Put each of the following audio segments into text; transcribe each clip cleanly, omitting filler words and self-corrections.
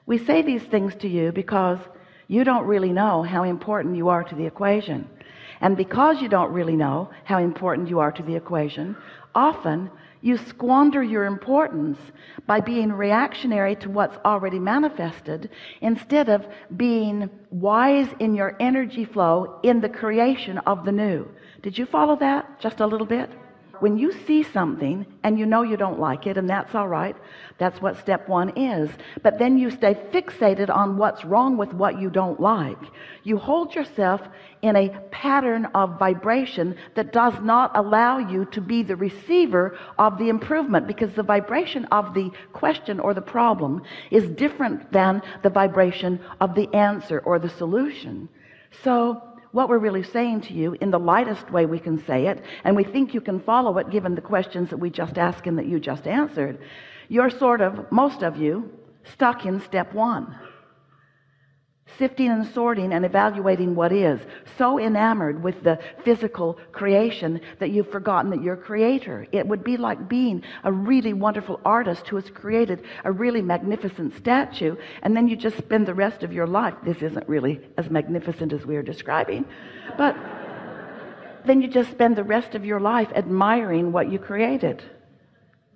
We say these things to you because you don't really know how important you are to the equation. And because you don't really know how important you are to the equation, often you squander your importance by being reactionary to what's already manifested instead of being wise in your energy flow in the creation of the new. Did you follow that just a little bit? When you see something and you know you don't like it, and that's all right, that's what step one is, but then you stay fixated on what's wrong with what you don't like. You hold yourself in a pattern of vibration that does not allow you to be the receiver of the improvement, because the vibration of the question or the problem is different than the vibration of the answer or the solution. So what we're really saying to you, in the lightest way we can say it, and we think you can follow it given the questions that we just asked and that you just answered, you're sort of, most of you, stuck in step one. Sifting and sorting and evaluating what is. So enamored with the physical creation that you've forgotten that you're creator. It would be like being a really wonderful artist who has created a really magnificent statue, and then you just spend the rest of your life, this isn't really as magnificent as we are describing, but then you just spend the rest of your life admiring what you created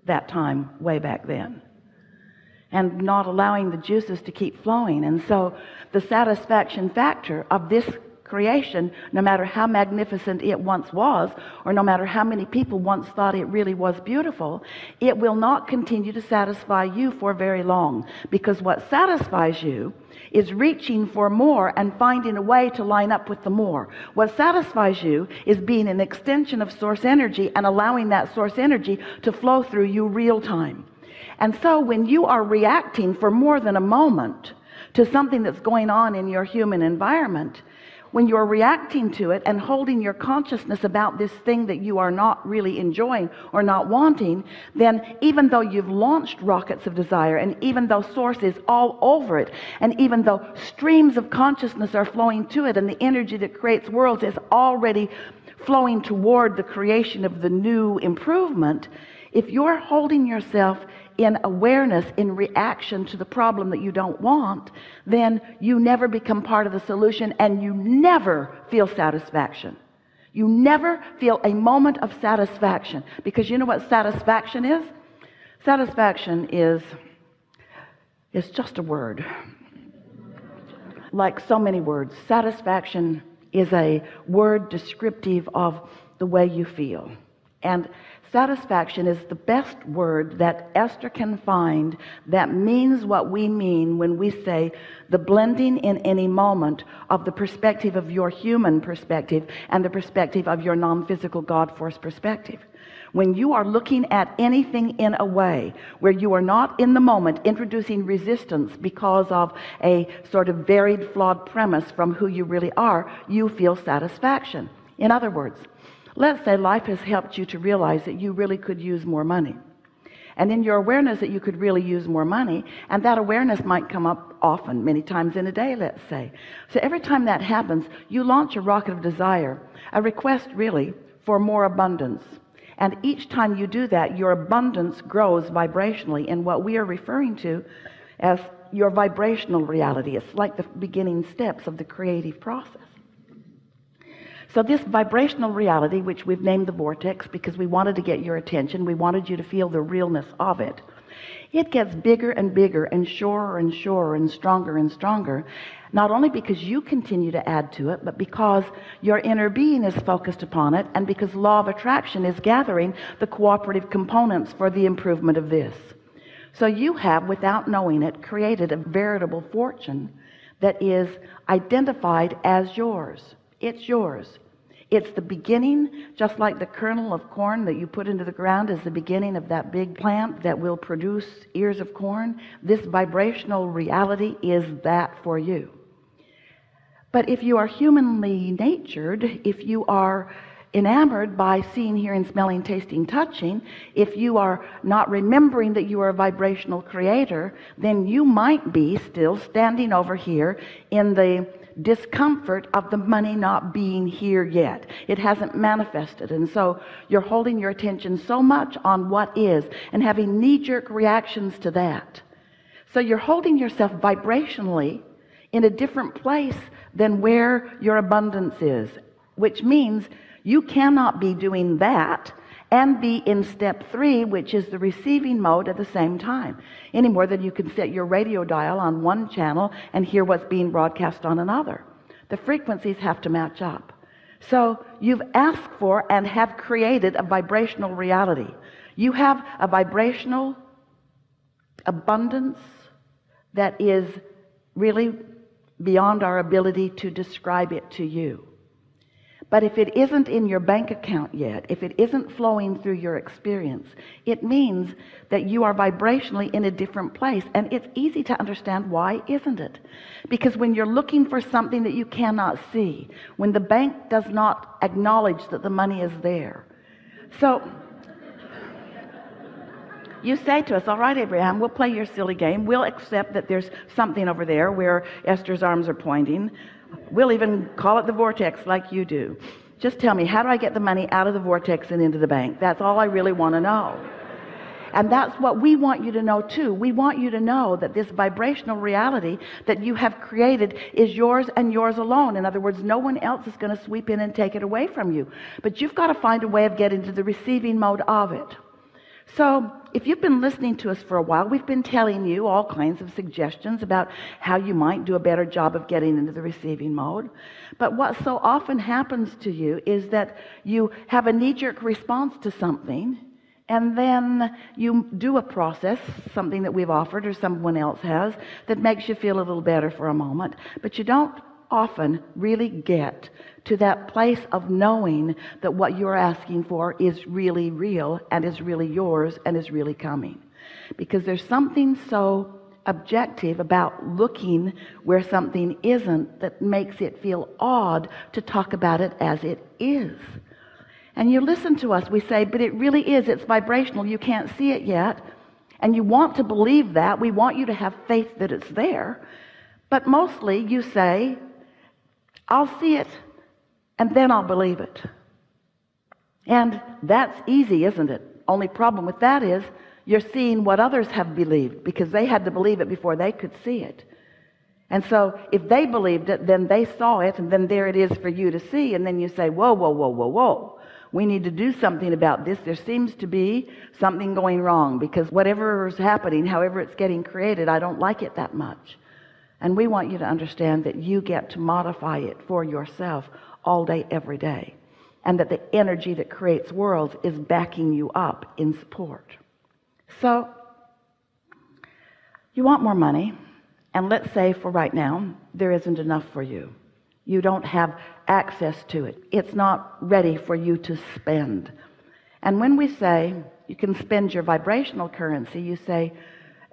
that time way back then, and not allowing the juices to keep flowing. And so the satisfaction factor of this creation, no matter how magnificent it once was, or no matter how many people once thought it really was beautiful, it will not continue to satisfy you for very long, because what satisfies you is reaching for more and finding a way to line up with the more. What satisfies you is being an extension of source energy and allowing that source energy to flow through you real time. And so when you are reacting for more than a moment to something that's going on in your human environment, when you're reacting to it and holding your consciousness about this thing that you are not really enjoying or not wanting, then even though you've launched rockets of desire, and even though source is all over it, and even though streams of consciousness are flowing to it, and the energy that creates worlds is already flowing toward the creation of the new improvement, if you're holding yourself in awareness in reaction to the problem that you don't want, then you never become part of the solution, and you never feel satisfaction. You never feel a moment of satisfaction, because you know what satisfaction is? Satisfaction is just a word. Like so many words, satisfaction is a word descriptive of the way you feel. And satisfaction is the best word that Esther can find that means what we mean when we say the blending in any moment of the perspective of your human perspective and the perspective of your non-physical God force perspective. When you are looking at anything in a way where you are not in the moment introducing resistance because of a sort of varied, flawed premise from who you really are, you feel satisfaction. In other words, let's say life has helped you to realize that you really could use more money. And in your awareness that you could really use more money, and that awareness might come up often, many times in a day, let's say. So every time that happens, you launch a rocket of desire, a request really for more abundance. And each time you do that, your abundance grows vibrationally in what we are referring to as your vibrational reality. It's like the beginning steps of the creative process. So this vibrational reality, which we've named the vortex because we wanted to get your attention, we wanted you to feel the realness of it, it gets bigger and bigger and surer and surer and stronger, not only because you continue to add to it, but because your inner being is focused upon it, and because law of attraction is gathering the cooperative components for the improvement of this. So you have, without knowing it, created a veritable fortune that is identified as yours. It's yours. It's the beginning, just like the kernel of corn that you put into the ground is the beginning of that big plant that will produce ears of corn. This vibrational reality is that for you. But if you are humanly natured, if you are enamored by seeing, hearing, smelling, tasting, touching, if you are not remembering that you are a vibrational creator, then you might be still standing over here in the discomfort of the money not being here yet. It hasn't manifested, and so you're holding your attention so much on what is and having knee-jerk reactions to that. So you're holding yourself vibrationally in a different place than where your abundance is, which means you cannot be doing that and be in step 3, which is the receiving mode, at the same time, any more than you can set your radio dial on one channel and hear what's being broadcast on another. The frequencies have to match up. So you've asked for and have created a vibrational reality. You have a vibrational abundance that is really beyond our ability to describe it to you. But if it isn't in your bank account yet, if it isn't flowing through your experience, it means that you are vibrationally in a different place. And it's easy to understand why, isn't it? Because when you're looking for something that you cannot see, when the bank does not acknowledge that the money is there. So you say to us, all right, Abraham, we'll play your silly game. We'll accept that there's something over there where Esther's arms are pointing. We'll even call it the vortex like you do. Just tell me, how do I get the money out of the vortex and into the bank? That's all I really want to know. And that's what we want you to know too. We want you to know that this vibrational reality that you have created is yours and yours alone. In other words, no one else is going to sweep in and take it away from you. But you've got to find a way of getting to the receiving mode of it. So if you've been listening to us for a while, we've been telling you all kinds of suggestions about how you might do a better job of getting into the receiving mode. But what so often happens to you is that you have a knee-jerk response to something, and then you do a process, something that we've offered or someone else has, that makes you feel a little better for a moment, but you don't often really get to that place of knowing that what you're asking for is really real and is really yours and is really coming. Because there's something so objective about looking where something isn't that makes it feel odd to talk about it as it is. And you listen to us, we say, but it really is, it's vibrational, you can't see it yet. And you want to believe that, we want you to have faith that it's there. But mostly you say, I'll see it and then I'll believe it. And that's easy, isn't it? Only problem with that is you're seeing what others have believed, because they had to believe it before they could see it. And so if they believed it, then they saw it, and then there it is for you to see. And then you say, whoa, whoa, whoa, whoa, whoa. We need to do something about this. There seems to be something going wrong, because whatever is happening, however it's getting created, I don't like it that much. And we want you to understand that you get to modify it for yourself all day, every day. And that the energy that creates worlds is backing you up in support. So, you want more money, and let's say for right now, there isn't enough for you. You don't have access to it. It's not ready for you to spend. And when we say you can spend your vibrational currency, you say,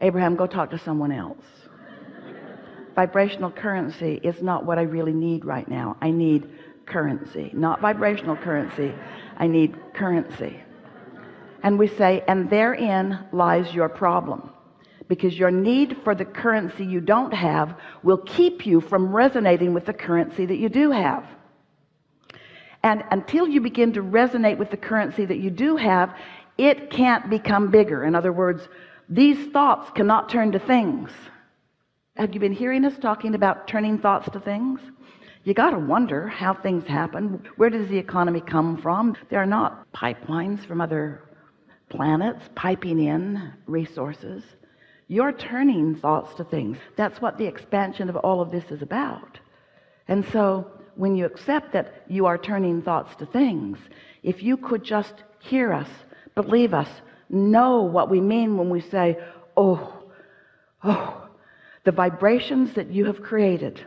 Abraham, go talk to someone else. Vibrational currency is not what I really need right now. I need currency, not vibrational currency. I need currency. And we say, and therein lies your problem, because your need for the currency you don't have will keep you from resonating with the currency that you do have. And until you begin to resonate with the currency that you do have, it can't become bigger. In other words, these thoughts cannot turn to things. Have you been hearing us talking about turning thoughts to things? You got to wonder how things happen. Where does the economy come from? There are not pipelines from other planets piping in resources. You're turning thoughts to things. That's what the expansion of all of this is about. And so when you accept that you are turning thoughts to things, if you could just hear us, believe us, know what we mean when we say, oh, the vibrations that you have created,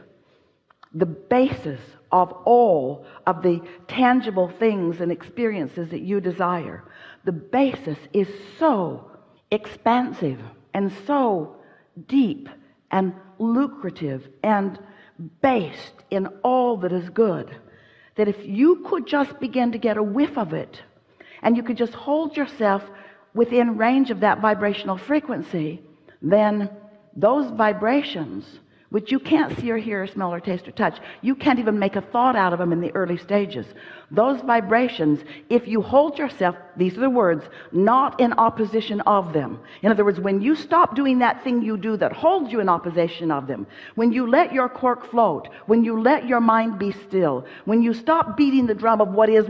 the basis of all of the tangible things and experiences that you desire, the basis is so expansive and so deep and lucrative and based in all that is good, that if you could just begin to get a whiff of it, and you could just hold yourself within range of that vibrational frequency, then those vibrations which you can't see or hear or smell or taste or touch. You can't even make a thought out of them in the early stages. Those vibrations, if you hold yourself, these are the words, not in opposition of them. In other words, when you stop doing that thing you do that holds you in opposition of them, when you let your cork float, when you let your mind be still, when you stop beating the drum of what is,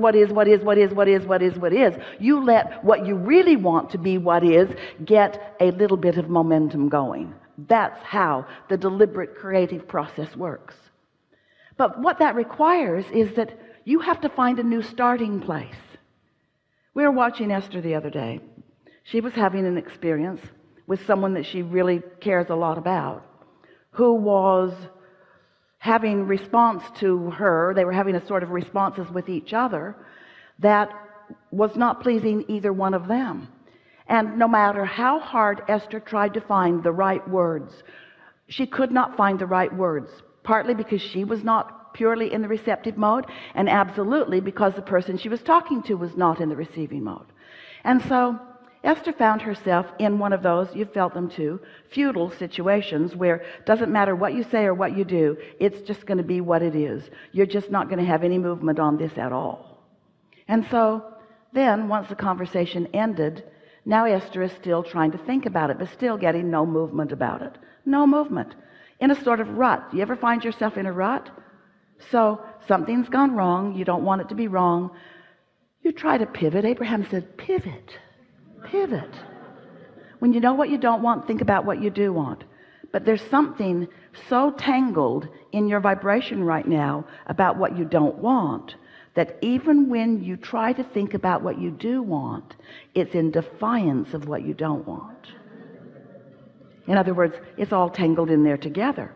you let what you really want to be what is get a little bit of momentum going. That's how the deliberate creative process works. But what that requires is that you have to find a new starting place. We were watching Esther the other day. She was having an experience with someone that she really cares a lot about, who was having response to her. They were having a sort of responses with each other that was not pleasing either one of them. And no matter how hard Esther tried to find the right words, she could not find the right words, partly because she was not purely in the receptive mode, and absolutely because the person she was talking to was not in the receiving mode. And so Esther found herself in one of those, you've felt them too, feudal situations where it doesn't matter what you say or what you do, it's just going to be what it is. You're just not going to have any movement on this at all. And so then once the conversation ended, now Esther is still trying to think about it, but still getting no movement about it. No movement. In a sort of rut. You ever find yourself in a rut? So something's gone wrong. You don't want it to be wrong. You try to pivot. Abraham said, pivot. Pivot. When you know what you don't want, think about what you do want. But there's something so tangled in your vibration right now about what you don't want, that even when you try to think about what you do want, it's in defiance of what you don't want. In other words, it's all tangled in there together.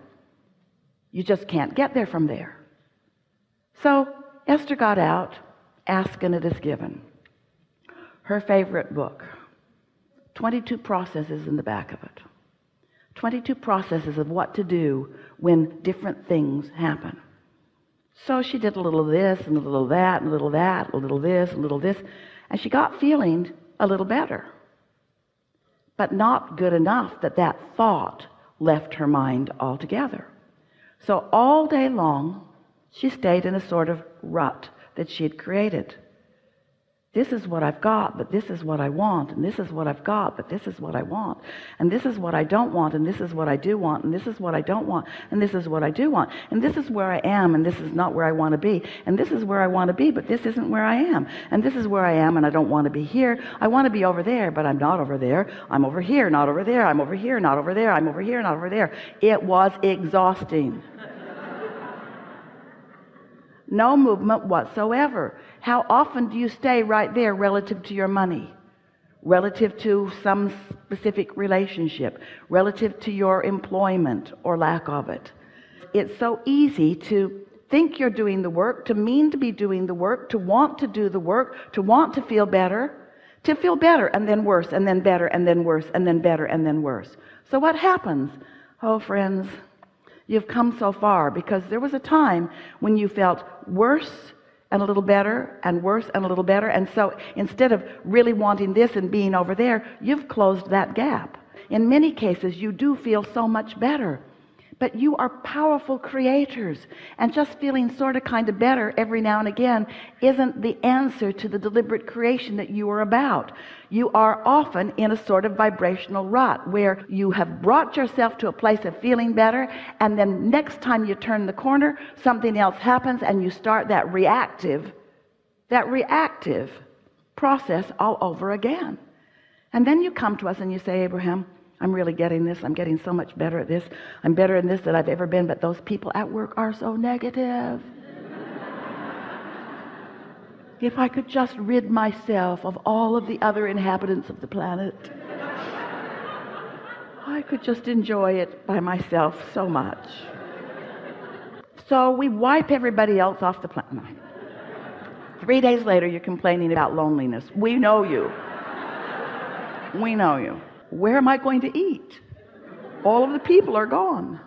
You just can't get there from there. So Esther got out, Ask and It Is Given. Her favorite book. 22 processes in the back of it. 22 processes of what to do when different things happen. So she did a little of this and a little of that and a little of that, a little this, a little this, and she got feeling a little better. But not good enough that that thought left her mind altogether. So all day long, she stayed in a sort of rut that she had created. This is what I've got, but this is what I want, and this is what I've got, but this is what I want, and this is what I don't want, and this is what I do want, and this is what I don't want, and this is what I do want, and this is where I am, and this is not where I want to be, and this is where I want to be, but this isn't where I am, and this is where I am, and I don't want to be here. I want to be over there, but I'm not over there. I'm over here, not over there. I'm over here, not over there. I'm over here, not over there. It was exhausting. No movement whatsoever. How often do you stay right there relative to your money, relative to some specific relationship, relative to your employment or lack of it? It's so easy to think you're doing the work, to mean to be doing the work, to want to do the work, to want to feel better and then worse, and then better and then worse, and then better and then worse. So what happens? Oh, friends, you've come so far, because there was a time when you felt worse and a little better and worse and a little better, and so instead of really wanting this and being over there, you've closed that gap. In many cases you do feel so much better, but you are powerful creators, and just feeling sort of kind of better every now and again isn't the answer to the deliberate creation that you are about. You are often in a sort of vibrational rut where you have brought yourself to a place of feeling better, and then next time you turn the corner, something else happens, and you start that reactive process all over again. And then you come to us and you say, Abraham, I'm really getting this. I'm getting so much better at this. I'm better in this than I've ever been, but those people at work are so negative. If I could just rid myself of all of the other inhabitants of the planet, I could just enjoy it by myself so much. So we wipe everybody else off the planet. 3 days later, you're complaining about loneliness. We know you. We know you. Where am I going to eat? All of the people are gone.